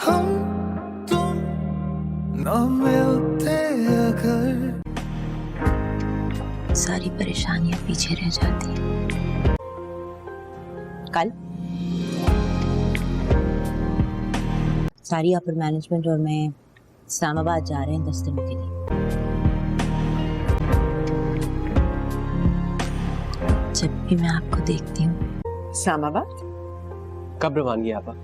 हम तुम न मिलते अगर सारी परेशानियां पीछे रह जाती। कल सारी अपर मैनेजमेंट और मैं इस्लामाबाद जा रहे हैं 10 दिनों के लिए। जब भी मैं आपको देखती हूँ। इस्लामाबाद कब रवानगी आपा?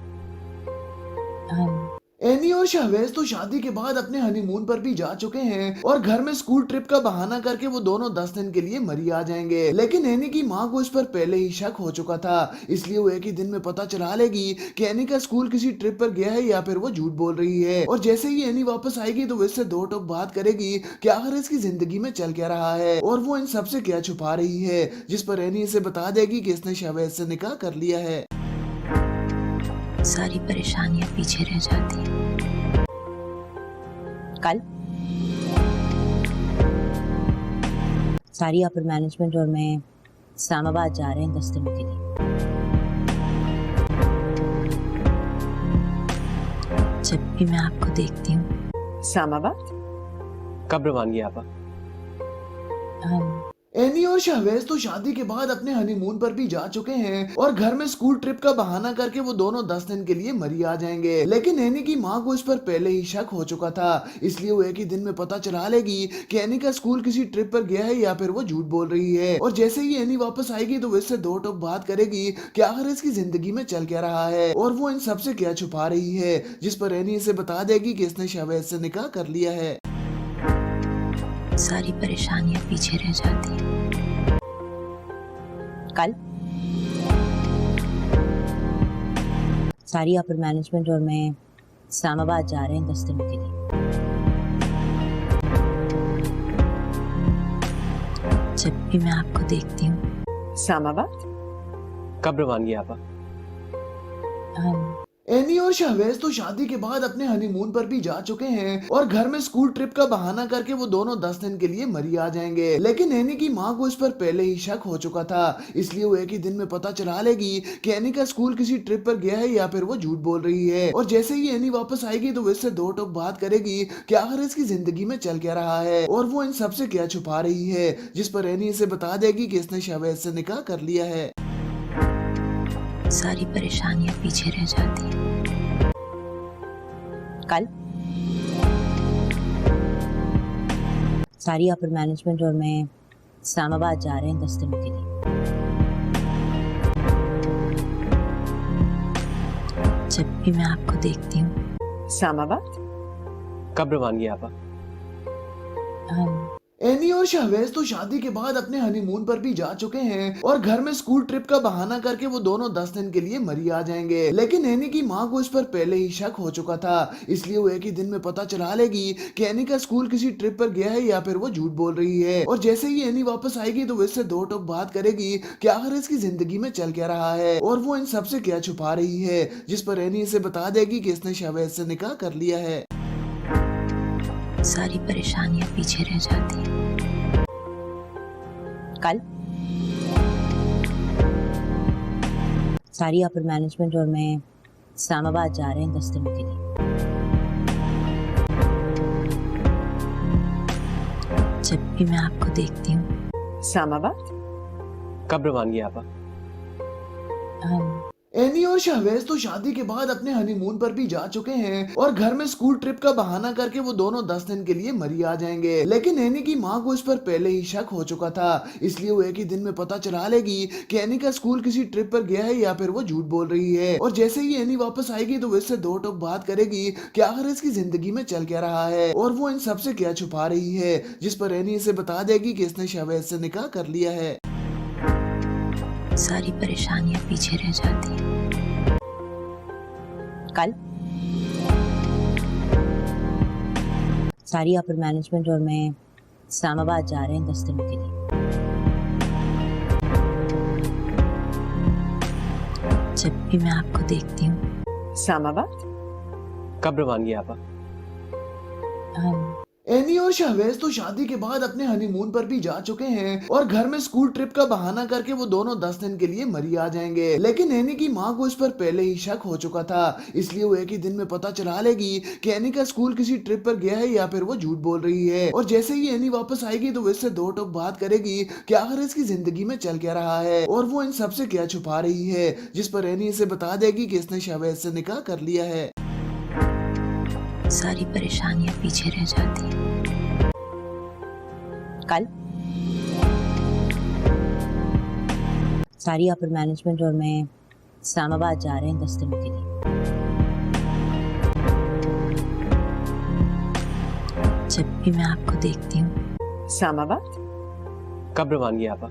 एनी और शाहवेज तो शादी के बाद अपने हनीमून पर भी जा चुके हैं और घर में स्कूल ट्रिप का बहाना करके वो दोनों 10 दिन के लिए मरी आ जाएंगे। लेकिन एनी की माँ को इस पर पहले ही शक हो चुका था, इसलिए वो एक ही दिन में पता चला लेगी कि एनी का स्कूल किसी ट्रिप पर गया है या फिर वो झूठ बोल रही है। और जैसे ही एनी वापस आएगी तो वो इससे दो टोक बात करेगी कि आखिर इसकी जिंदगी में चल क्या रहा है और वो इन सबसे क्या छुपा रही है, जिस पर एनी इसे बता देगी कि इसने शाहवेज से निकाह कर लिया है। सारी परेशानियां पीछे रह जाती। कल सारी अपर मैनेजमेंट और मैं इस्लामाबाद जा रहे हैं 10 दिनों के लिए। जब भी मैं आपको देखती हूँ। इस्लामाबाद कब रवानगी आपा? एनी और शाहवेज तो शादी के बाद अपने हनीमून पर भी जा चुके हैं और घर में स्कूल ट्रिप का बहाना करके वो दोनों 10 दिन के लिए मरी आ जाएंगे। लेकिन एनी की माँ को इस पर पहले ही शक हो चुका था, इसलिए वो एक ही दिन में पता चला लेगी कि एनी का स्कूल किसी ट्रिप पर गया है या फिर वो झूठ बोल रही है। और जैसे ही एनी वापस आएगी तो वो इससे दो टोक बात करेगी कि आखिर इसकी जिंदगी में चल क्या रहा है और वो इन सबसे क्या छुपा रही है, जिस पर एनी इसे बता देगी कि इसने शाहवेज से निकाह कर लिया है। सारी परेशानियां पीछे रह जाती। कल सारी अपर मैनेजमेंट और मैं इस्लामाबाद जा रहे हैं 10 दिनों के लिए। जब भी मैं आपको देखती हूँ। इस्लामाबाद कब रवानगी आपा? एनी और शाहवेज तो शादी के बाद अपने हनीमून पर भी जा चुके हैं और घर में स्कूल ट्रिप का बहाना करके वो दोनों 10 दिन के लिए मरी आ जाएंगे। लेकिन एनी की माँ को इस पर पहले ही शक हो चुका था, इसलिए वो एक ही दिन में पता चला लेगी कि एनी का स्कूल किसी ट्रिप पर गया है या फिर वो झूठ बोल रही है। और जैसे ही एनी वापस आएगी तो वो इससे दो टोक बात करेगी कि आखिर इसकी जिंदगी में चल क्या रहा है और वो इन सबसे क्या छुपा रही है, जिस पर एनी इसे बता देगी कि इसने शाहवेज से निकाह कर लिया है। सारी परेशानियां पीछे रह जाती। कल सारी अपर मैनेजमेंट और मैं इस्लामाबाद जा रहे हैं 10 दिनों के लिए। जब भी मैं आपको देखती हूँ। इस्लामाबाद कब रवानगी आपा? एनी और शाहवेज तो शादी के बाद अपने हनीमून पर भी जा चुके हैं और घर में स्कूल ट्रिप का बहाना करके वो दोनों 10 दिन के लिए मरी आ जाएंगे। लेकिन एनी की माँ को इस पर पहले ही शक हो चुका था, इसलिए वो एक ही दिन में पता चला लेगी कि एनी का स्कूल किसी ट्रिप पर गया है या फिर वो झूठ बोल रही है। और जैसे ही एनी वापस आएगी तो वो इससे दो टोक बात करेगी कि आखिर इसकी जिंदगी में चल क्या रहा है और वो इन सबसे क्या छुपा रही है, जिस पर एनी इसे बता देगी कि इसने शाहवेज से निकाह कर लिया है। सारी परेशानियां पीछे रह जाती। कल सारी अपर मैनेजमेंट और मैं इस्लामाबाद जा रहे हैं 10 दिनों के लिए। जब भी मैं आपको देखती हूँ। इस्लामाबाद कब रवानगी आपा? एनी और शाहवेज तो शादी के बाद अपने हनीमून पर भी जा चुके हैं और घर में स्कूल ट्रिप का बहाना करके वो दोनों 10 दिन के लिए मरी आ जाएंगे। लेकिन एनी की माँ को इस पर पहले ही शक हो चुका था, इसलिए वो एक ही दिन में पता चला लेगी कि एनी का स्कूल किसी ट्रिप पर गया है या फिर वो झूठ बोल रही है। और जैसे ही एनी वापस आएगी तो वो इससे दो टोक बात करेगी कि आखिर इसकी जिंदगी में चल क्या रहा है और वो इन सबसे क्या छुपा रही है, जिस पर एनी इसे बता देगी कि इसने शाहवेज से निकाह कर लिया है। सारी परेशानियां पीछे रह जाती। कल सारी अपर मैनेजमेंट और मैं इस्लामाबाद जा रहे हैं 10 दिनों के लिए। जब भी मैं आपको देखती हूँ। इस्लामाबाद कब रवानगी आपा? एनी और शाहवेज तो शादी के बाद अपने हनीमून पर भी जा चुके हैं और घर में स्कूल ट्रिप का बहाना करके वो दोनों 10 दिन के लिए मरी आ जाएंगे। लेकिन एनी की माँ को इस पर पहले ही शक हो चुका था, इसलिए वो एक ही दिन में पता चला लेगी कि एनी का स्कूल किसी ट्रिप पर गया है या फिर वो झूठ बोल रही है। और जैसे ही एनी वापस आएगी तो वो इससे दो टोक बात करेगी कि आखिर इसकी जिंदगी में चल क्या रहा है और वो इन सबसे क्या छुपा रही है, जिस पर एनी इसे बता देगी कि इसने शाहवेज से निकाह कर लिया है। सारी परेशानियां पीछे रह जाती हैं। कल सारिया पर मैनेजमेंट और मैं इस्लामाबाद जा रहे हैं 10 दिनों के लिए। जब भी मैं आपको देखती हूँ इस्लामाबाद? कब रवानगी आपा?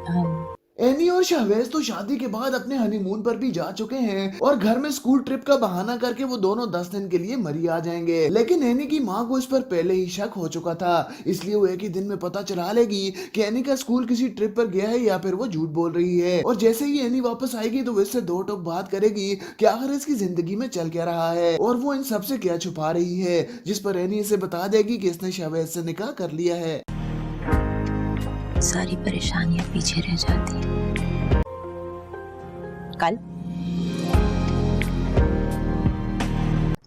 हम एनी और शाहवेज तो शादी के बाद अपने हनीमून पर भी जा चुके हैं और घर में स्कूल ट्रिप का बहाना करके वो दोनों 10 दिन के लिए मरी आ जाएंगे। लेकिन एनी की माँ को इस पर पहले ही शक हो चुका था, इसलिए वो एक ही दिन में पता चला लेगी कि एनी का स्कूल किसी ट्रिप पर गया है या फिर वो झूठ बोल रही है। और जैसे ही एनी वापस आएगी तो वो इससे दो टोक बात करेगी कि आखिर इसकी जिंदगी में चल क्या रहा है और वो इन सबसे क्या छुपा रही है, जिस पर एनी इसे बता देगी कि इसने शाहवेज से निकाह कर लिया है। सारी परेशानियां पीछे रह जाती हैं। कल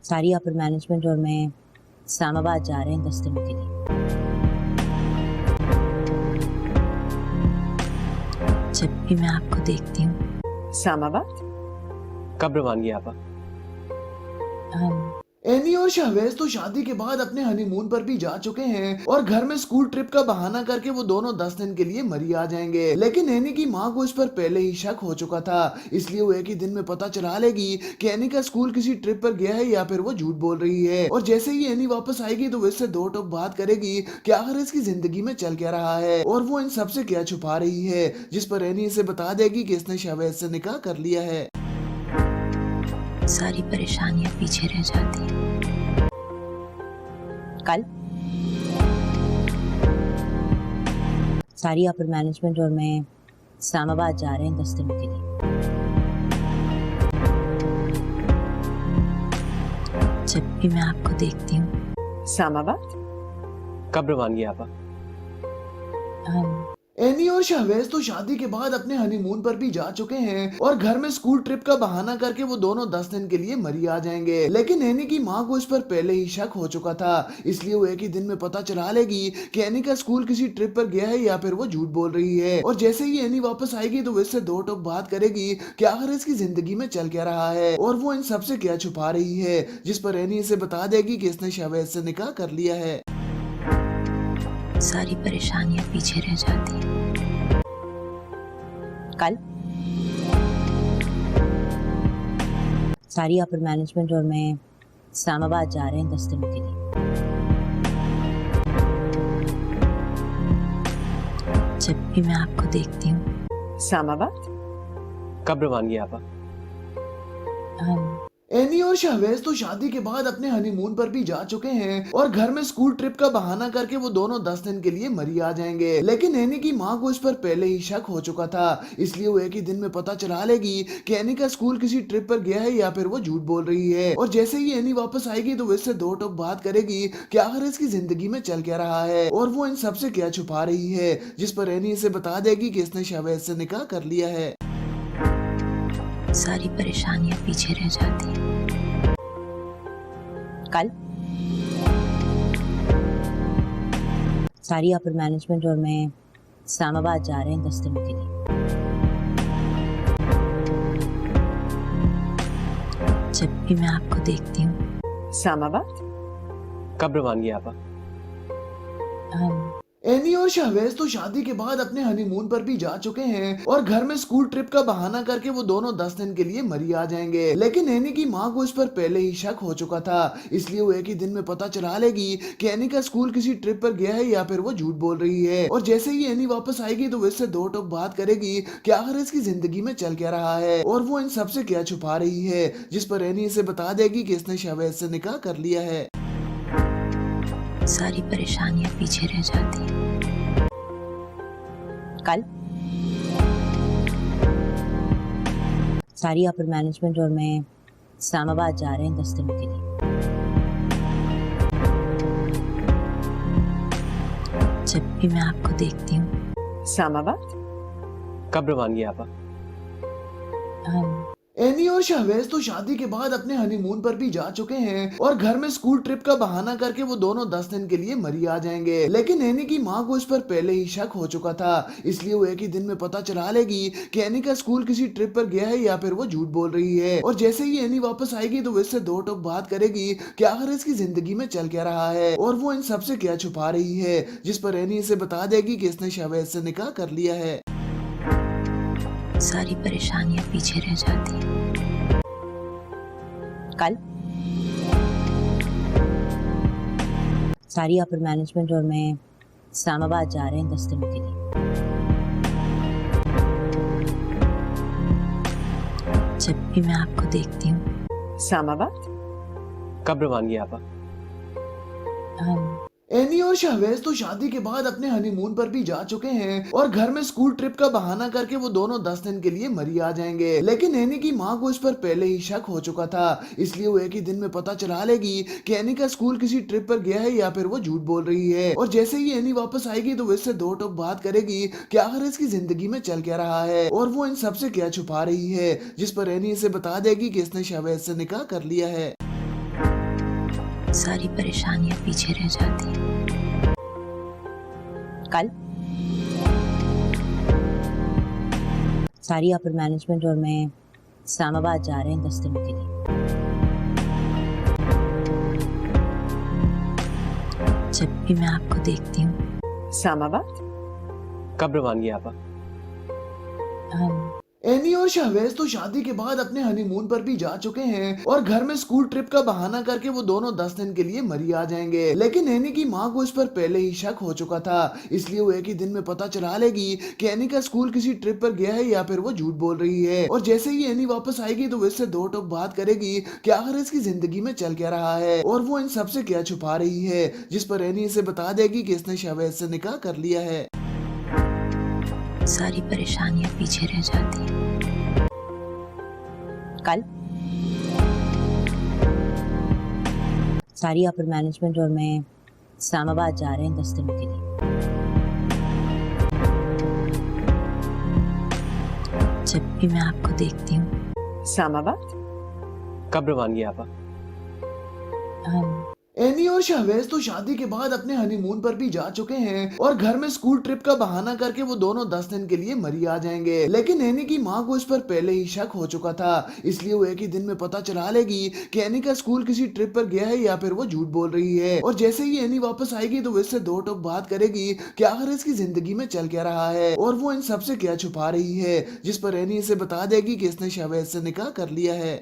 सारिया पर मैनेजमेंट और मैं इस्लामाबाद जा रहे हैं 10 दिनों के लिए। जब भी मैं आपको देखती हूँ इस्लामाबाद? कब रवानगी आपा? हम एनी और शाहवेज तो शादी के बाद अपने हनीमून पर भी जा चुके हैं और घर में स्कूल ट्रिप का बहाना करके वो दोनों 10 दिन के लिए मरी आ जाएंगे। लेकिन एनी की माँ को इस पर पहले ही शक हो चुका था, इसलिए वो एक ही दिन में पता चला लेगी कि एनी का स्कूल किसी ट्रिप पर गया है या फिर वो झूठ बोल रही है। और जैसे ही एनी वापस आएगी तो वो इससे दो टोक बात करेगी कि आखिर इसकी जिंदगी में चल क्या रहा है और वो इन सबसे क्या छुपा रही है, जिस पर एनी इसे बता देगी कि इसने शाहवेज से निकाह कर लिया है। सारी परेशानियां पीछे रह जाती हैं। कल सारिया पर मैनेजमेंट और मैं इस्लामाबाद जा रहे हैं 10 दिनों के लिए। जब भी मैं आपको देखती हूँ इस्लामाबाद? कब रवानगी आपा? हम एनी और शाहवेज तो शादी के बाद अपने हनीमून पर भी जा चुके हैं और घर में स्कूल ट्रिप का बहाना करके वो दोनों 10 दिन के लिए मरी आ जाएंगे। लेकिन एनी की माँ को इस पर पहले ही शक हो चुका था, इसलिए वो एक ही दिन में पता चला लेगी कि एनी का स्कूल किसी ट्रिप पर गया है या फिर वो झूठ बोल रही है। और जैसे ही एनी वापस आएगी तो वो इससे दो टोक बात करेगी कि आखिर इसकी जिंदगी में चल क्या रहा है और वो इन सबसे क्या छुपा रही है, जिस पर एनी इसे बता देगी कि इसने शाहवेज से निकाह कर लिया है। सारी परेशानियां पीछे रह जाती हैं। कल सारिया पर मैनेजमेंट और मैं इस्लामाबाद जा रहे हैं 10 दिनों के लिए। जब भी मैं आपको देखती हूँ इस्लामाबाद? कब रवानगी आपा? हम एनी और शाहवेज तो शादी के बाद अपने हनीमून पर भी जा चुके हैं और घर में स्कूल ट्रिप का बहाना करके वो दोनों 10 दिन के लिए मरी आ जाएंगे। लेकिन एनी की माँ को इस पर पहले ही शक हो चुका था, इसलिए वो एक ही दिन में पता चला लेगी कि एनी का स्कूल किसी ट्रिप पर गया है या फिर वो झूठ बोल रही है। और जैसे ही एनी वापस आएगी तो वो इससे दो टोक बात करेगी कि आखिर इसकी जिंदगी में चल क्या रहा है और वो इन सबसे क्या छुपा रही है, जिस पर एनी इसे बता देगी कि इसने शाहवेज से निकाह कर लिया है। सारी परेशानियां पीछे रह जाती हैं। कल सारिया पर मैनेजमेंट और मैं इस्लामाबाद जा रहे हैं 10 दिनों के लिए। जब भी मैं आपको देखती हूँ इस्लामाबाद? कब रवानगी आपा? हम एनी और शाहवेज तो शादी के बाद अपने हनीमून पर भी जा चुके हैं और घर में स्कूल ट्रिप का बहाना करके वो दोनों 10 दिन के लिए मरी आ जाएंगे। लेकिन एनी की माँ को इस पर पहले ही शक हो चुका था, इसलिए वो एक ही दिन में पता चला लेगी कि एनी का स्कूल किसी ट्रिप पर गया है या फिर वो झूठ बोल रही है। और जैसे ही एनी वापस आएगी तो वो इससे दो टोक बात करेगी कि आखिर इसकी जिंदगी में चल क्या रहा है और वो इन सबसे क्या छुपा रही है, जिस पर एनी इसे बता देगी कि इसने शाहवेज से निकाह कर लिया है। सारी परेशानियां पीछे रह जाती हैं। कल सारिया पर मैनेजमेंट और मैं इस्लामाबाद जा रहे हैं 10 दिनों के लिए। जब भी मैं आपको देखती हूँ इस्लामाबाद। कब रवानगी आपा? हम एनी और शाहवेज तो शादी के बाद अपने हनीमून पर भी जा चुके हैं और घर में स्कूल ट्रिप का बहाना करके वो दोनों 10 दिन के लिए मरी आ जाएंगे। लेकिन एनी की माँ को इस पर पहले ही शक हो चुका था, इसलिए वो एक ही दिन में पता चला लेगी कि एनी का स्कूल किसी ट्रिप पर गया है या फिर वो झूठ बोल रही है। और जैसे ही एनी वापस आएगी तो वो इससे दो टोक बात करेगी कि आखिर इसकी जिंदगी में चल क्या रहा है और वो इन सबसे क्या छुपा रही है, जिस पर एनी इसे बता देगी कि इसने शाहवेज से निकाह कर लिया है। सारी परेशानियां पीछे रह जाती हैं। कल सारी अपर मैनेजमेंट और मैं इस्लामाबाद जा रहे हैं 10 दिनों के लिए। जब भी मैं आपको देखती हूँ इस्लामाबाद। कब रवानगी आपा? हम एनी और शाहवेज तो शादी के बाद अपने हनीमून पर भी जा चुके हैं और घर में स्कूल ट्रिप का बहाना करके वो दोनों 10 दिन के लिए मरी आ जाएंगे। लेकिन एनी की माँ को इस पर पहले ही शक हो चुका था, इसलिए वो एक ही दिन में पता चला लेगी कि एनी का स्कूल किसी ट्रिप पर गया है या फिर वो झूठ बोल रही है। और जैसे ही एनी वापस आएगी तो वो इससे दो टोक बात करेगी कि आखिर इसकी जिंदगी में चल क्या रहा है और वो इन सबसे क्या छुपा रही है, जिस पर एनी इसे बता देगी कि इसने शाहवेज से निकाह कर लिया है। सारी परेशानियां पीछे रह जाती हैं। कल सारी अपर मैनेजमेंट और मैं इस्लामाबाद जा रहे हैं 10 दिनों के लिए। जब भी मैं आपको देखती हूँ इस्लामाबाद। कब रवानगी आपा? हम एनी और शाहवेज तो शादी के बाद अपने हनीमून पर भी जा चुके हैं और घर में स्कूल ट्रिप का बहाना करके वो दोनों 10 दिन के लिए मरी आ जाएंगे। लेकिन एनी की माँ को इस पर पहले ही शक हो चुका था, इसलिए वो एक ही दिन में पता चला लेगी कि एनी का स्कूल किसी ट्रिप पर गया है या फिर वो झूठ बोल रही है। और जैसे ही एनी वापस आएगी तो वो इससे दो टोक बात करेगी कि आखिर इसकी जिंदगी में चल क्या रहा है और वो इन सबसे क्या छुपा रही है, जिस पर एनी इसे बता देगी कि इसने शाहवेज से निकाह कर लिया है। सारी परेशानियां पीछे रह जाती हैं। कल सारी अपर मैनेजमेंट और मैं इस्लामाबाद जा रहे हैं 10 दिनों के लिए। जब भी मैं आपको देखती हूँ इस्लामाबाद। कब रवानगी आपा? हम एनी और शाहवेज तो शादी के बाद अपने हनीमून पर भी जा चुके हैं और घर में स्कूल ट्रिप का बहाना करके वो दोनों 10 दिन के लिए मरी आ जाएंगे। लेकिन एनी की माँ को इस पर पहले ही शक हो चुका था, इसलिए वो एक ही दिन में पता चला लेगी कि एनी का स्कूल किसी ट्रिप पर गया है या फिर वो झूठ बोल रही है। और जैसे ही एनी वापस आएगी तो वो इससे दो टोक बात करेगी कि आखिर इसकी जिंदगी में चल क्या रहा है और वो इन सबसे क्या छुपा रही है, जिस पर एनी इसे बता देगी कि इसने शाहवेज से निकाह कर लिया है।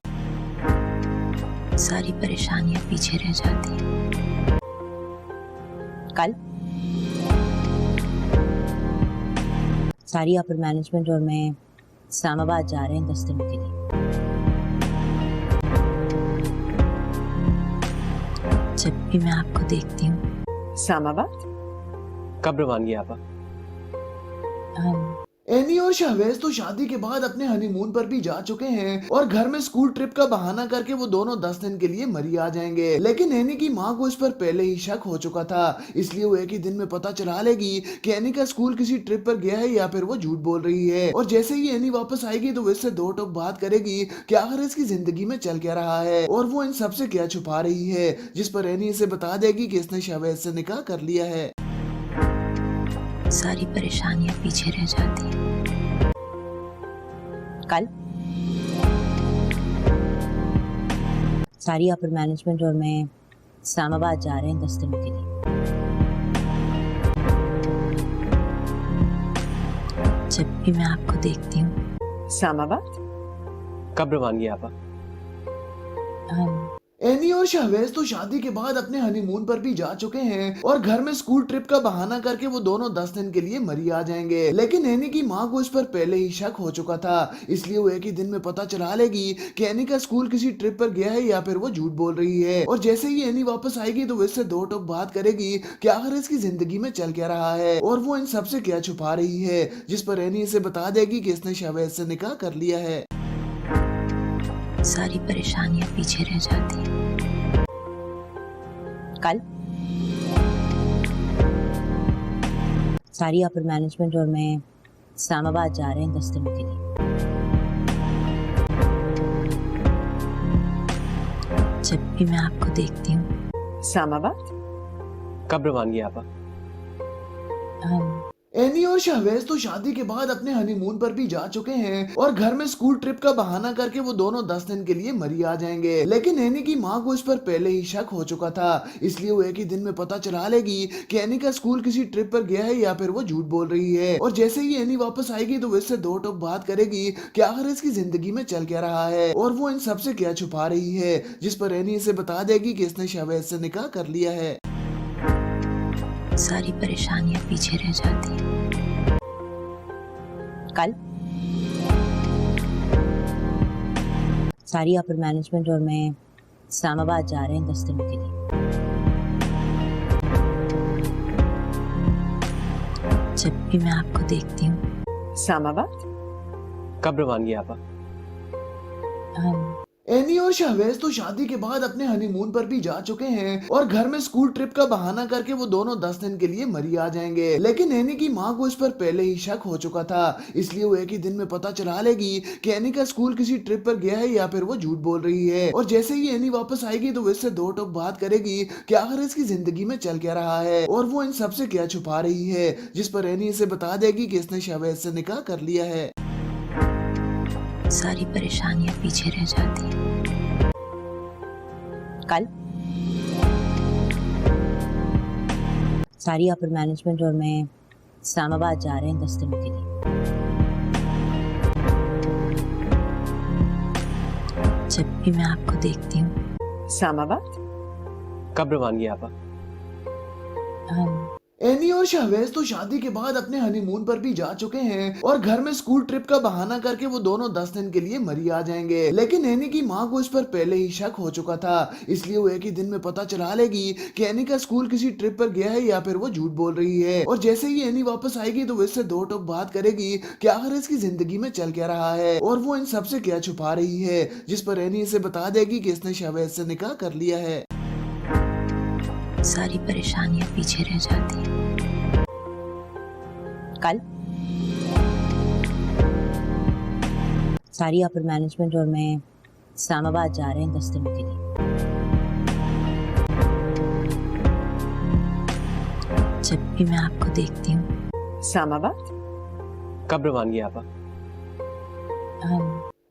सारी परेशानियां पीछे रह जाती हैं। कल सारी अपर मैनेजमेंट और मैं इस्लामाबाद जा रहे हैं 10 दिनों के लिए। जब भी मैं आपको देखती हूँ इस्लामाबाद। कब रवानगी आपा? हम एनी और शाहवेज तो शादी के बाद अपने हनीमून पर भी जा चुके हैं और घर में स्कूल ट्रिप का बहाना करके वो दोनों 10 दिन के लिए मरी आ जाएंगे। लेकिन एनी की माँ को इस पर पहले ही शक हो चुका था, इसलिए वो एक ही दिन में पता चला लेगी कि एनी का स्कूल किसी ट्रिप पर गया है या फिर वो झूठ बोल रही है। और जैसे ही एनी वापस आएगी तो वो इससे दो टोक बात करेगी कि आखिर इसकी जिंदगी में चल क्या रहा है और वो इन सबसे क्या छुपा रही है, जिस पर एनी इसे बता देगी कि इसने शाहवेज से निकाह कर लिया है। सारी परेशानियां पीछे रह जाती हैं। कल सारी अपर मैनेजमेंट और मैं इस्लामाबाद जा रहे हैं 10 दिनों के लिए। जब भी मैं आपको देखती हूँ इस्लामाबाद। कब रवानगी आपा? हम एनी और शाहवेज तो शादी के बाद अपने हनीमून पर भी जा चुके हैं और घर में स्कूल ट्रिप का बहाना करके वो दोनों 10 दिन के लिए मरी आ जाएंगे। लेकिन एनी की माँ को इस पर पहले ही शक हो चुका था, इसलिए वो एक ही दिन में पता चला लेगी कि एनी का स्कूल किसी ट्रिप पर गया है या फिर वो झूठ बोल रही है। और जैसे ही एनी वापस आएगी तो वो इससे दो टोक बात करेगी कि आखिर इसकी जिंदगी में चल क्या रहा है और वो इन सबसे क्या छुपा रही है, जिस पर एनी इसे बता देगी कि इसने शाहवेज से निकाह कर लिया है। सारी परेशानियां पीछे रह जाती हैं। कल सारी अपर मैनेजमेंट और मैं इस्लामाबाद जा रहे हैं 10 दिनों के लिए। जब भी मैं आपको देखती हूँ इस्लामाबाद। कब रवानगी आपा? एनी और शहवेज तो शादी के बाद अपने हनीमून पर भी जा चुके हैं और घर में स्कूल ट्रिप का बहाना करके वो दोनों 10 दिन के लिए मरी आ जाएंगे। लेकिन एनी की माँ को इस पर पहले ही शक हो चुका था, इसलिए वो एक ही दिन में पता चला लेगी कि एनी का स्कूल किसी ट्रिप पर गया है या फिर वो झूठ बोल रही है। और जैसे ही एनी वापस आएगी तो वो इससे दो टोक बात करेगी कि आखिर इसकी जिंदगी में चल क्या रहा है और वो इन सबसे क्या छुपा रही है, जिस पर एनी इसे बता देगी कि इसने शहवेज से निकाह कर लिया है। सारी परेशानियां पीछे रह जाती हैं। कल सारी अपर मैनेजमेंट और मैं इस्लामाबाद जा रहे हैं 10 दिनों के लिए। जब भी मैं आपको देखती हूँ इस्लामाबाद। कब रवानगी आपा? एनी और शहवेज तो शादी के बाद अपने हनीमून पर भी जा चुके हैं और घर में स्कूल ट्रिप का बहाना करके वो दोनों 10 दिन के लिए मरी आ जाएंगे। लेकिन एनी की माँ को इस पर पहले ही शक हो चुका था, इसलिए वो एक ही दिन में पता चला लेगी कि एनी का स्कूल किसी ट्रिप पर गया है या फिर वो झूठ बोल रही है। और जैसे ही एनी वापस आएगी तो वो इससे दो टोक बात करेगी कि आखिर इसकी जिंदगी में चल क्या रहा है और वो इन सबसे क्या छुपा रही है, जिस पर एनी इसे बता देगी कि इसने शहवेज से निकाह कर लिया है। सारी परेशानियां पीछे रह जाती हैं। कल सारी अपर मैनेजमेंट और मैं इस्लामाबाद जा रहे हैं 10 दिनों के लिए। जब भी मैं आपको देखती हूँ इस्लामाबाद। कब रवानगी आपा? एनी और शहवेज तो शादी के बाद अपने हनीमून पर भी जा चुके हैं और घर में स्कूल ट्रिप का बहाना करके वो दोनों 10 दिन के लिए मरी आ जाएंगे। लेकिन एनी की माँ को इस पर पहले ही शक हो चुका था, इसलिए वो एक ही दिन में पता चला लेगी कि एनी का स्कूल किसी ट्रिप पर गया है या फिर वो झूठ बोल रही है। और जैसे ही एनी वापस आएगी तो वो इससे दो टोक बात करेगी कि आखिर इसकी जिंदगी में चल क्या रहा है और वो इन सबसे क्या छुपा रही है, जिस पर एनी इसे बता देगी कि इसने शहवेज से निकाह कर लिया है। सारी परेशानियां पीछे रह जाती हैं। कल सारी अपर मैनेजमेंट और मैं इस्लामाबाद जा रहे हैं 10 दिनों के लिए। जब भी मैं आपको देखती हूँ इस्लामाबाद। कब रवानगी आपा?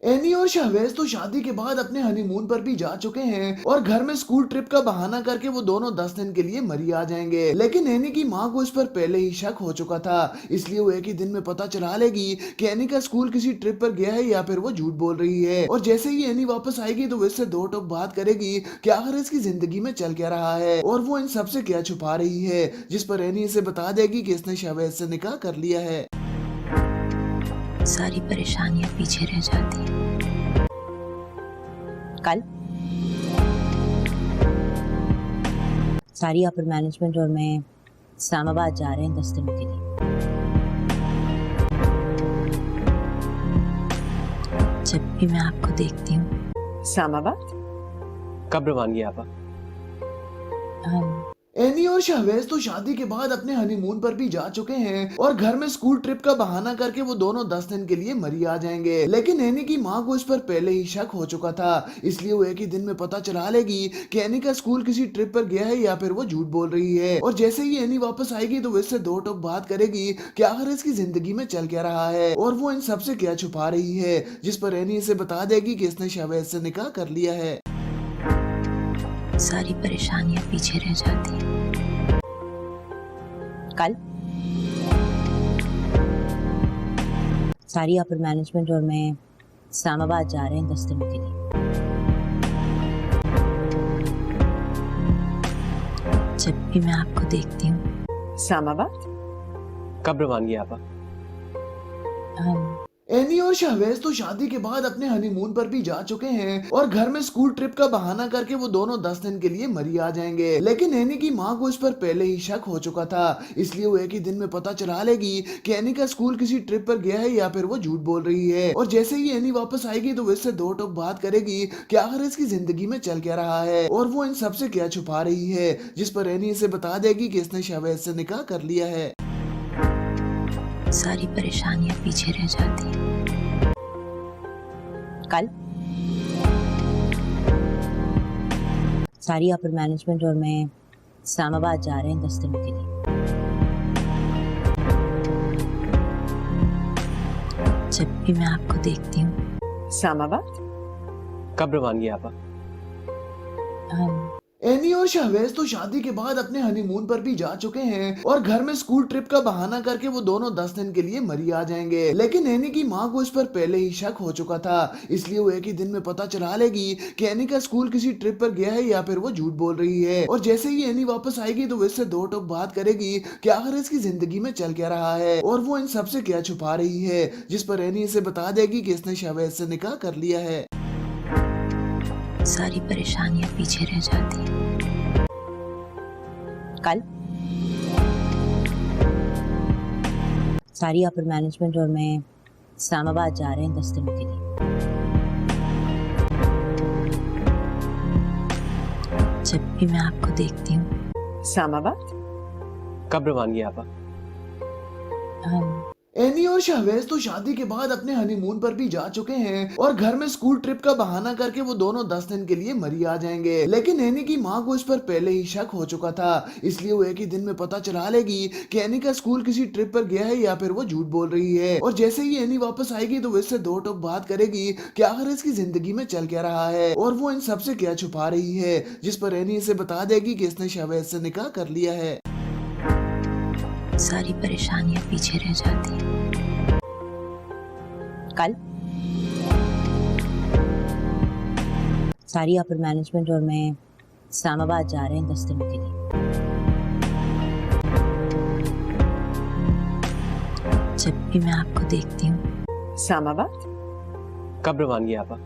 एनी और शहवेज तो शादी के बाद अपने हनीमून पर भी जा चुके हैं और घर में स्कूल ट्रिप का बहाना करके वो दोनों 10 दिन के लिए मरी आ जाएंगे। लेकिन एनी की माँ को इस पर पहले ही शक हो चुका था, इसलिए वो एक ही दिन में पता चला लेगी कि एनी का स्कूल किसी ट्रिप पर गया है या फिर वो झूठ बोल रही है। और जैसे ही एनी वापस आएगी तो वो इससे दो टोक बात करेगी कि आखिर इसकी जिंदगी में चल क्या रहा है और वो इन सबसे क्या छुपा रही है, जिस पर एनी इसे बता देगी कि इसने शहवेज से निकाह कर लिया है। सारी परेशानियां पीछे रह जाती हैं। कल सारी अपर मैनेजमेंट और मैं इस्लामाबाद जा रहे हैं 10 दिनों के लिए। जब भी मैं आपको देखती हूँ इस्लामाबाद। कब रवानगी आपा? एनी और शहवेज तो शादी के बाद अपने हनीमून पर भी जा चुके हैं और घर में स्कूल ट्रिप का बहाना करके वो दोनों 10 दिन के लिए मरी आ जाएंगे। लेकिन एनी की माँ को इस पर पहले ही शक हो चुका था, इसलिए वो एक ही दिन में पता चला लेगी कि एनी का स्कूल किसी ट्रिप पर गया है या फिर वो झूठ बोल रही है। और जैसे ही एनी वापस आएगी तो वो इससे दो टोक बात करेगी कि आखिर इसकी जिंदगी में चल क्या रहा है और वो इन सबसे क्या छुपा रही है, जिस पर एनी इसे बता देगी कि इसने शहवेज से निकाह कर लिया है। सारी परेशानियां पीछे रह जाती हैं। कल सारी अपर मैनेजमेंट और मैं इस्लामाबाद जा रहे हैं 10 दिनों के लिए। जब भी मैं आपको देखती हूँ इस्लामाबाद। कब रवानगी आपा? एनी और शहवेज तो शादी के बाद अपने हनीमून पर भी जा चुके हैं और घर में स्कूल ट्रिप का बहाना करके वो दोनों 10 दिन के लिए मरी आ जाएंगे। लेकिन एनी की माँ को इस पर पहले ही शक हो चुका था, इसलिए वो एक ही दिन में पता चला लेगी कि एनी का स्कूल किसी ट्रिप पर गया है या फिर वो झूठ बोल रही है। और जैसे ही एनी वापस आएगी तो वो इससे दो टोक बात करेगी कि आखिर इसकी जिंदगी में चल क्या रहा है और वो इन सबसे क्या छुपा रही है, जिस पर एनी इसे बता देगी कि इसने शहवेज से निकाह कर लिया है। सारी परेशानियां पीछे रह जाती। कल सारी अपर मैनेजमेंट और मैं इस्लामाबाद जा रहे हैं 10 दिनों के लिए। जब भी मैं आपको देखती हूँ इस्लामाबाद? कब रवानगी आपा? एनी और शाहवेज तो शादी के बाद अपने हनीमून पर भी जा चुके हैं और घर में स्कूल ट्रिप का बहाना करके वो दोनों 10 दिन के लिए मरी आ जाएंगे। लेकिन एनी की माँ को इस पर पहले ही शक हो चुका था, इसलिए वो एक ही दिन में पता चला लेगी कि एनी का स्कूल किसी ट्रिप पर गया है या फिर वो झूठ बोल रही है। और जैसे ही एनी वापस आएगी तो वो इससे दो टोक बात करेगी कि आखिर इसकी जिंदगी में चल क्या रहा है और वो इन सबसे क्या छुपा रही है, जिस पर एनी इसे बता देगी कि इसने शाहवेज से निकाह कर लिया है। सारी परेशानियां पीछे रह जाती। कल सारी अपर मैनेजमेंट और मैं इस्लामाबाद जा रहे हैं 10 दिनों के लिए। जब भी मैं आपको देखती हूँ इस्लामाबाद? कब रवानगी आपा? एनी और शाहवेज तो शादी के बाद अपने हनीमून पर भी जा चुके हैं और घर में स्कूल ट्रिप का बहाना करके वो दोनों 10 दिन के लिए मरी आ जाएंगे। लेकिन एनी की माँ को इस पर पहले ही शक हो चुका था, इसलिए वो एक ही दिन में पता चला लेगी कि एनी का स्कूल किसी ट्रिप पर गया है या फिर वो झूठ बोल रही है। और जैसे ही एनी वापस आएगी तो वो इससे दो टोक बात करेगी कि आखिर इसकी जिंदगी में चल क्या रहा है और वो इन सबसे क्या छुपा रही है, जिस पर एनी इसे बता देगी कि इसने शाहवेज से निकाह कर लिया है। सारी परेशानियां पीछे रह जाती। कल सारी अपर मैनेजमेंट और मैं इस्लामाबाद जा रहे हैं 10 दिनों के लिए। जब भी मैं आपको देखती हूँ इस्लामाबाद? कब रवानगी आपा?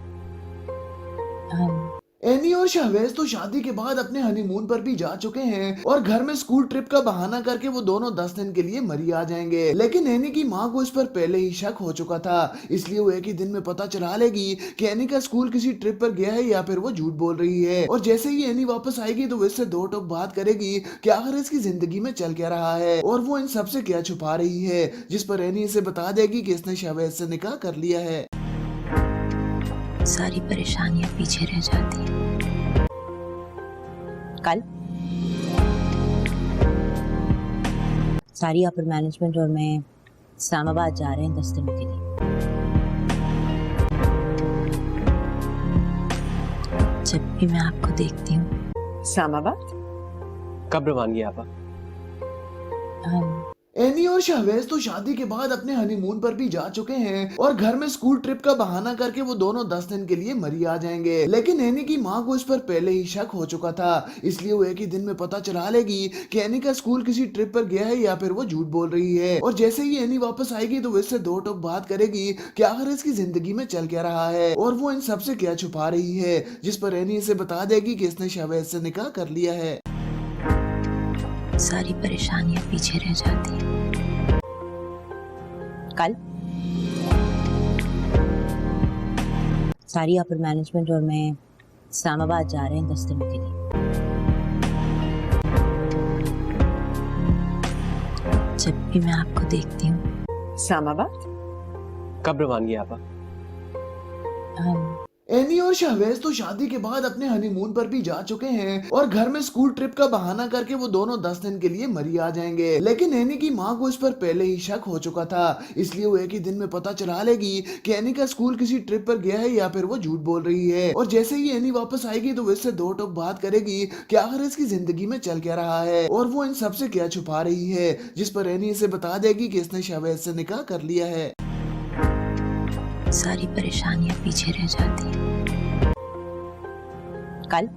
एनी और शाहवेज तो शादी के बाद अपने हनीमून पर भी जा चुके हैं और घर में स्कूल ट्रिप का बहाना करके वो दोनों 10 दिन के लिए मरी आ जाएंगे। लेकिन एनी की माँ को इस पर पहले ही शक हो चुका था, इसलिए वो एक ही दिन में पता चला लेगी कि एनी का स्कूल किसी ट्रिप पर गया है या फिर वो झूठ बोल रही है। और जैसे ही एनी वापस आएगी तो वो इससे दो टोक बात करेगी कि आखिर इसकी जिंदगी में चल क्या रहा है और वो इन सबसे क्या छुपा रही है, जिस पर एनी इसे बता देगी कि इसने शाहवेज से निकाह कर लिया है। सारी परेशानियां पीछे रह जाती। कल सारी अपर मैनेजमेंट और मैं इस्लामाबाद जा रहे हैं 10 दिनों के लिए। जब भी मैं आपको देखती हूँ इस्लामाबाद? कब रवानगी आपा? एनी और शाहवेज तो शादी के बाद अपने हनीमून पर भी जा चुके हैं और घर में स्कूल ट्रिप का बहाना करके वो दोनों 10 दिन के लिए मरी आ जाएंगे। लेकिन एनी की माँ को इस पर पहले ही शक हो चुका था, इसलिए वो एक ही दिन में पता चला लेगी कि एनी का स्कूल किसी ट्रिप पर गया है या फिर वो झूठ बोल रही है। और जैसे ही एनी वापस आएगी तो वो इससे दो टोक बात करेगी कि आखिर इसकी जिंदगी में चल क्या रहा है और वो इन सबसे क्या छुपा रही है, जिस पर एनी इसे बता देगी कि इसने शाहवेज से निकाह कर लिया है। सारी परेशानियां पीछे रह जाती। कल सारी अपर मैनेजमेंट और मैं इस्लामाबाद जा रहे हैं 10 दिनों के लिए। जब भी मैं आपको देखती हूँ इस्लामाबाद? कब रवानगी आपा? एनी और शाहवेज तो शादी के बाद अपने हनीमून पर भी जा चुके हैं और घर में स्कूल ट्रिप का बहाना करके वो दोनों 10 दिन के लिए मरी आ जाएंगे। लेकिन एनी की माँ को इस पर पहले ही शक हो चुका था, इसलिए वो एक ही दिन में पता चला लेगी कि एनी का स्कूल किसी ट्रिप पर गया है या फिर वो झूठ बोल रही है। और जैसे ही एनी वापस आएगी तो वो इससे दो टोक बात करेगी कि आखिर इसकी जिंदगी में चल क्या रहा है और वो इन सबसे क्या छुपा रही है, जिस पर एनी इसे बता देगी कि इसने शाहवेज से निकाह कर लिया है। सारी परेशानियां पीछे रह जाती। कल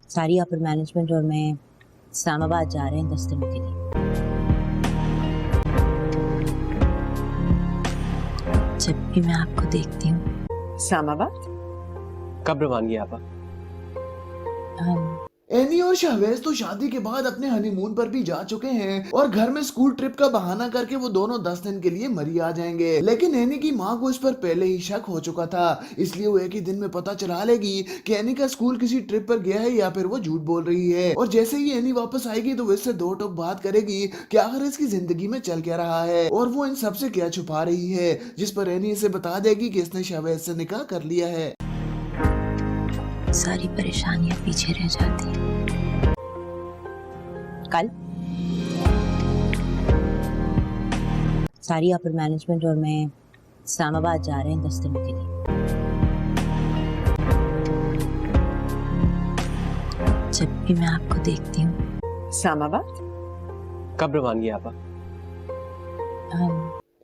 सारी अपर मैनेजमेंट और मैं इस्लामाबाद जा रहे हैं 10 दिनों के लिए। जब भी मैं आपको देखती हूँ इस्लामाबाद? कब रवानगी आपा? एनी और शाहवेज तो शादी के बाद अपने हनीमून पर भी जा चुके हैं और घर में स्कूल ट्रिप का बहाना करके वो दोनों 10 दिन के लिए मरी आ जाएंगे। लेकिन एनी की माँ को इस पर पहले ही शक हो चुका था, इसलिए वो एक ही दिन में पता चला लेगी कि एनी का स्कूल किसी ट्रिप पर गया है या फिर वो झूठ बोल रही है। और जैसे ही एनी वापस आएगी तो वो इससे दो टोक बात करेगी कि आखिर इसकी जिंदगी में चल क्या रहा है और वो इन सबसे क्या छुपा रही है, जिस पर एनी इसे बता देगी कि इसने शाहवेज से निकाह कर लिया है। सारी परेशानियां पीछे रह जाती हैं। कल सारी अपर मैनेजमेंट और मैं इस्लामाबाद जा रहे हैं 10 दिनों के लिए। जब भी मैं आपको देखती हूँ इस्लामाबाद? कब रवानगी आपा?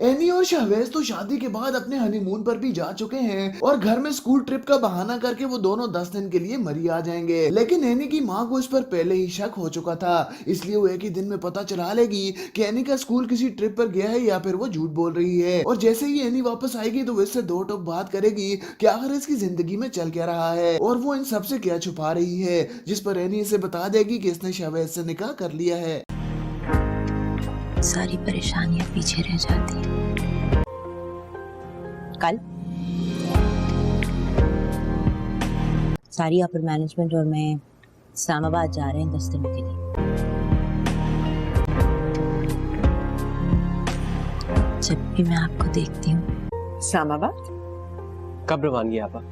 एनी और शाहवेज तो शादी के बाद अपने हनीमून पर भी जा चुके हैं और घर में स्कूल ट्रिप का बहाना करके वो दोनों 10 दिन के लिए मरी आ जाएंगे। लेकिन एनी की माँ को इस पर पहले ही शक हो चुका था, इसलिए वो एक ही दिन में पता चला लेगी कि एनी का स्कूल किसी ट्रिप पर गया है या फिर वो झूठ बोल रही है। और जैसे ही एनी वापस आएगी तो वो इससे दो टोक बात करेगी कि आखिर इसकी जिंदगी में चल क्या रहा है और वो इन सबसे क्या छुपा रही है, जिस पर एनी इसे बता देगी कि इसने शाहवेज से निकाह कर लिया है। सारी परेशानियां पीछे रह जाती हैं। कल सारी अपर मैनेजमेंट और मैं इस्लामाबाद जा रहे हैं 10 दिनों के लिए। जब भी मैं आपको देखती हूँ इस्लामाबाद? कब रवानगी आपा?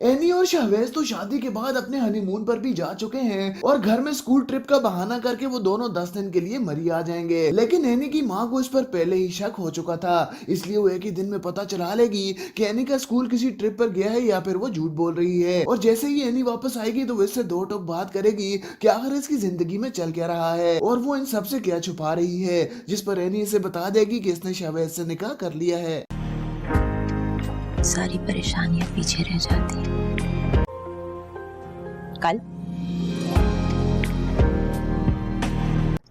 एनी और शाहवेज तो शादी के बाद अपने हनीमून पर भी जा चुके हैं और घर में स्कूल ट्रिप का बहाना करके वो दोनों 10 दिन के लिए मरी आ जाएंगे। लेकिन एनी की माँ को इस पर पहले ही शक हो चुका था, इसलिए वो एक ही दिन में पता चला लेगी कि एनी का स्कूल किसी ट्रिप पर गया है या फिर वो झूठ बोल रही है। और जैसे ही एनी वापस आएगी तो वो इससे दो टोक बात करेगी कि आखिर इसकी जिंदगी में चल क्या रहा है और वो इन सबसे क्या छुपा रही है, जिस पर एनी इसे बता देगी कि इसने शाहवेज से निकाह कर लिया है। सारी परेशानियां पीछे रह जाती हैं। कल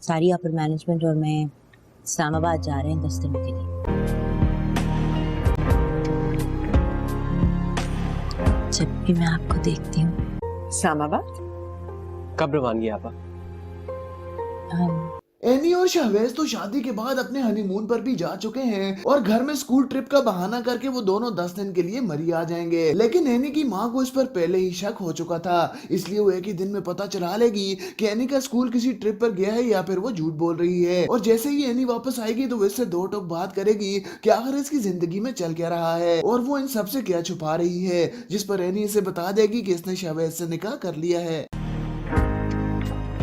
सारी अपर मैनेजमेंट और मैं इस्लामाबाद जा रहे हैं 10 दिनों के लिए। जब भी मैं आपको देखती हूँ इस्लामाबाद? कब रवानगी आपा? एनी और शाहवेज तो शादी के बाद अपने हनीमून पर भी जा चुके हैं और घर में स्कूल ट्रिप का बहाना करके वो दोनों 10 दिन के लिए मरी आ जाएंगे। लेकिन एनी की माँ को इस पर पहले ही शक हो चुका था, इसलिए वो एक ही दिन में पता चला लेगी कि एनी का स्कूल किसी ट्रिप पर गया है या फिर वो झूठ बोल रही है। और जैसे ही एनी वापस आएगी तो वो इससे दो टोक बात करेगी कि आखिर इसकी जिंदगी में चल क्या रहा है और वो इन सबसे क्या छुपा रही है, जिस पर एनी इसे बता देगी कि इसने शाहवेज से निकाह कर लिया है।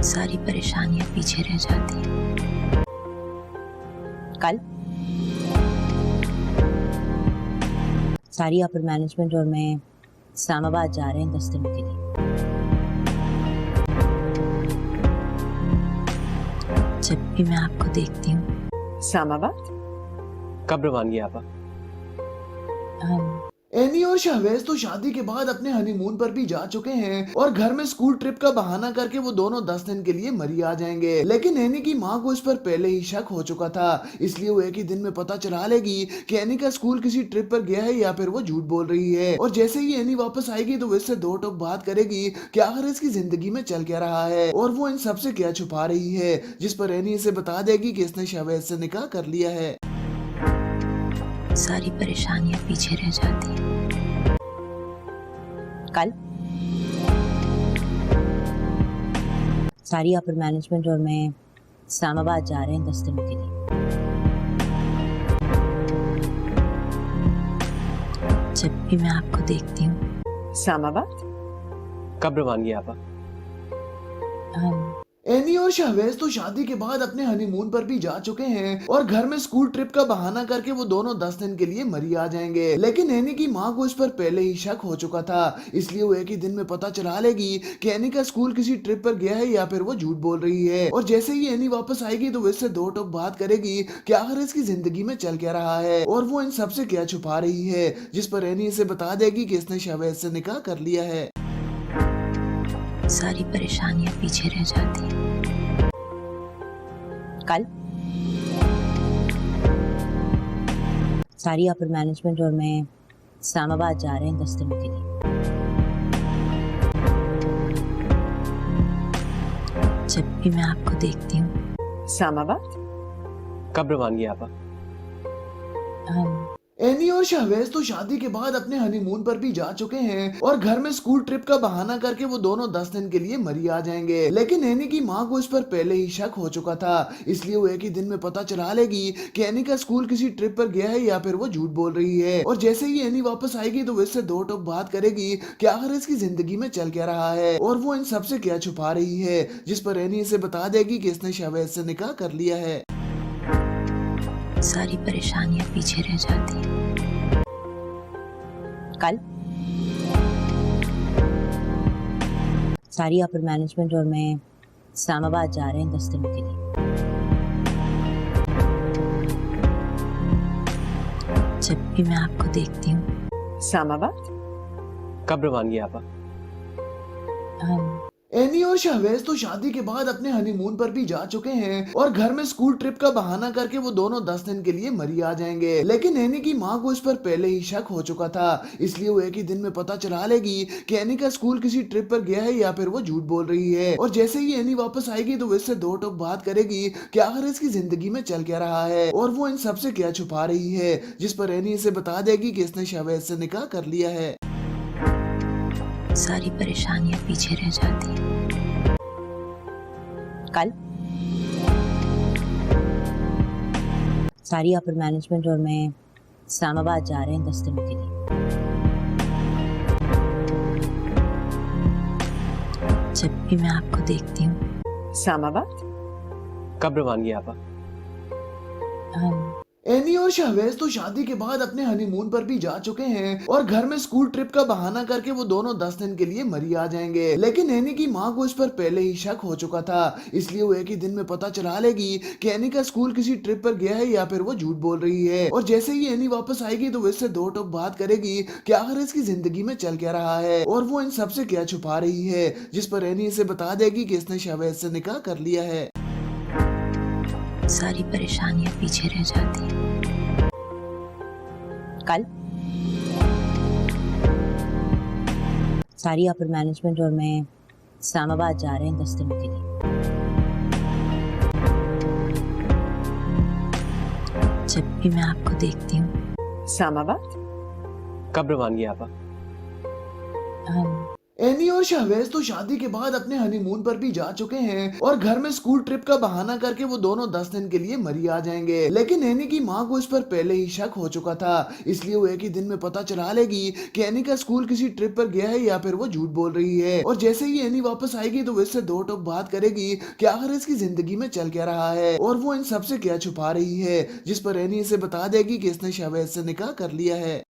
सारी परेशानियां पीछे रह जाती हैं। कल सारी अपर मैनेजमेंट और मैं इस्लामाबाद जा रहे हैं 10 दिनों के लिए। जब भी मैं आपको देखती हूँ इस्लामाबाद? कब रवानगी आपा? एनी और शाहवेज तो शादी के बाद अपने हनीमून पर भी जा चुके हैं और घर में स्कूल ट्रिप का बहाना करके वो दोनों 10 दिन के लिए मरी आ जाएंगे। लेकिन एनी की माँ को इस पर पहले ही शक हो चुका था, इसलिए वो एक ही दिन में पता चला लेगी कि एनी का स्कूल किसी ट्रिप पर गया है या फिर वो झूठ बोल रही है। और जैसे ही एनी वापस आएगी तो वो इससे दो टोक बात करेगी कि आखिर इसकी जिंदगी में चल क्या रहा है और वो इन सबसे क्या छुपा रही है, जिस पर एनी इसे बता देगी कि इसने शाहवेज से निकाह कर लिया है। सारी परेशानियां पीछे रह जाती हैं। कल सारी अपर मैनेजमेंट और मैं इस्लामाबाद जा रहे हैं 10 दिनों के लिए। जब भी मैं आपको देखती हूँ इस्लामाबाद? कब रवानगी आपा? एनी और शाहवेज तो शादी के बाद अपने हनीमून पर भी जा चुके हैं और घर में स्कूल ट्रिप का बहाना करके वो दोनों 10 दिन के लिए मरी आ जाएंगे। लेकिन एनी की माँ को इस पर पहले ही शक हो चुका था, इसलिए वो एक ही दिन में पता चला लेगी कि एनी का स्कूल किसी ट्रिप पर गया है या फिर वो झूठ बोल रही है। और जैसे ही एनी वापस आएगी तो वो इससे दो टोक बात करेगी कि आखिर इसकी जिंदगी में चल क्या रहा है और वो इन सबसे क्या छुपा रही है, जिस पर एनी इसे बता देगी कि इसने शाहवेज से निकाह कर लिया है। सारी परेशानियां पीछे रह जाती हैं। कल सारी अपर मैनेजमेंट और मैं इस्लामाबाद जा रहे हैं 10 दिनों के लिए। जब भी मैं आपको देखती हूँ इस्लामाबाद। कब रवानगी आपा? हम एनी और शाहवेज तो शादी के बाद अपने हनीमून पर भी जा चुके हैं और घर में स्कूल ट्रिप का बहाना करके वो दोनों 10 दिन के लिए मरी आ जाएंगे। लेकिन एनी की माँ को इस पर पहले ही शक हो चुका था, इसलिए वो एक ही दिन में पता चला लेगी कि एनी का स्कूल किसी ट्रिप पर गया है या फिर वो झूठ बोल रही है। और जैसे ही एनी वापस आएगी तो वो इससे दो टोक बात करेगी कि आखिर इसकी जिंदगी में चल क्या रहा है और वो इन सबसे क्या छुपा रही है, जिस पर एनी इसे बता देगी कि इसने शाहवेज से निकाह कर लिया है। सारी परेशानियां पीछे रह जाती हैं। कल सारी अपर मैनेजमेंट और मैं इस्लामाबाद जा रहे हैं 10 दिनों के लिए। जब भी मैं आपको देखती हूँ इस्लामाबाद। कब रवानगी आपा? हम एनी और शाहवेज तो शादी के बाद अपने हनीमून पर भी जा चुके हैं और घर में स्कूल ट्रिप का बहाना करके वो दोनों 10 दिन के लिए मरी आ जाएंगे। लेकिन एनी की माँ को इस पर पहले ही शक हो चुका था, इसलिए वो एक ही दिन में पता चला लेगी कि एनी का स्कूल किसी ट्रिप पर गया है या फिर वो झूठ बोल रही है। और जैसे ही एनी वापस आएगी तो वो इससे दो टोक बात करेगी कि आखिर इसकी जिंदगी में चल क्या रहा है और वो इन सबसे क्या छुपा रही है, जिस पर एनी इसे बता देगी कि इसने शाहवेज से निकाह कर लिया है। सारी परेशानियां पीछे रह जाती हैं। कल सारी अपर मैनेजमेंट और मैं इस्लामाबाद जा रहे हैं 10 दिनों के लिए। जब भी मैं आपको देखती हूँ इस्लामाबाद। कब रवानगी आपा? हम एनी और शाहवेज तो शादी के बाद अपने हनीमून पर भी जा चुके हैं और घर में स्कूल ट्रिप का बहाना करके वो दोनों 10 दिन के लिए मरी आ जाएंगे। लेकिन एनी की माँ को इस पर पहले ही शक हो चुका था, इसलिए वो एक ही दिन में पता चला लेगी कि एनी का स्कूल किसी ट्रिप पर गया है या फिर वो झूठ बोल रही है। और जैसे ही एनी वापस आएगी तो वो इससे दो टोक बात करेगी कि आखिर इसकी जिंदगी में चल क्या रहा है और वो इन सबसे क्या छुपा रही है, जिस पर एनी इसे बता देगी कि इसने शाहवेज से निकाह कर लिया है। सारी परेशानियां पीछे रह जाती हैं। कल सारी अपर मैनेजमेंट और मैं इस्लामाबाद जा रहे हैं 10 दिनों के लिए। जब भी मैं आपको देखती हूँ इस्लामाबाद। कब रवानगी आपा? हम एनी और शाहवेज तो शादी के बाद अपने हनीमून पर भी जा चुके हैं और घर में स्कूल ट्रिप का बहाना करके वो दोनों 10 दिन के लिए मरी आ जाएंगे। लेकिन एनी की माँ को इस पर पहले ही शक हो चुका था, इसलिए वो एक ही दिन में पता चला लेगी कि एनी का स्कूल किसी ट्रिप पर गया है या फिर वो झूठ बोल रही है। और जैसे ही एनी वापस आएगी तो वो इससे दो टोक बात करेगी कि आखिर इसकी जिंदगी में चल क्या रहा है और वो इन सबसे क्या छुपा रही है, जिस पर एनी इसे बता देगी कि इसने शाहवेज से निकाह कर लिया है।